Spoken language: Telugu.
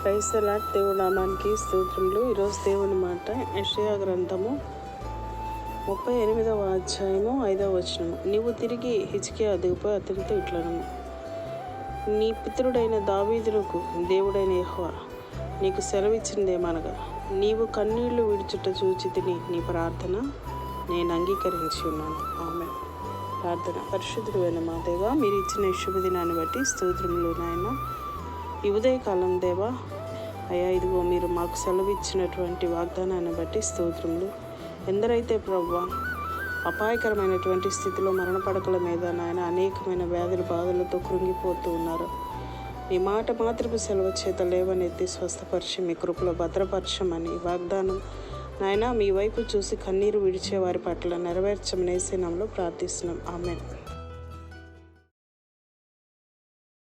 Praise the lord. దేవుడి నామానికి స్తోత్రములు. ఈరోజు దేవుని మాట యెషయా గ్రంథము 38వ అధ్యాయము 5వ వచనము. నీవు తిరిగి హిజ్కియా దిగిపోయి అతనితో ఇట్లనము, నీ పితరుడైన దావీదునకు దేవుడైన యెహోవా నీకు సెలవిచ్చినదేమనగా, నీవు కన్నీళ్లు విడుచుట చూచి తిని నీ ప్రార్థన నేను అంగీకరించి ఉన్నాను. ఆమె ప్రార్థన. పరిశుద్ధుడైన మా దేవా, మీరు ఇచ్చిన ఈ శుభదినాన్ని బట్టి స్తోత్రములు నాయన. ఈ ఉదయకాలం దేవా అయ్యా, ఇదిగో మీరు మాకు సెలవిచ్చినటువంటి వాగ్దానాన్ని బట్టి స్తోత్రములు. ఎందరైతే ప్రభువా అపాయకరమైనటువంటి స్థితిలో మరణ పడకల మీద నాయన అనేకమైన వ్యాధుల బాధలతో కృంగిపోతూ ఉన్నారు. మీ మాట మాత్రపు సెలవు చేత లేవనెత్తి స్వస్థపరిచి మీ కృపలో భద్రపరచమని వాగ్దానం నాయన మీ వైపు చూసి కన్నీరు విడిచే వారి పట్ల నెరవేర్చమనేసి నామములో ప్రార్థిస్తున్నాం. ఆమేన్.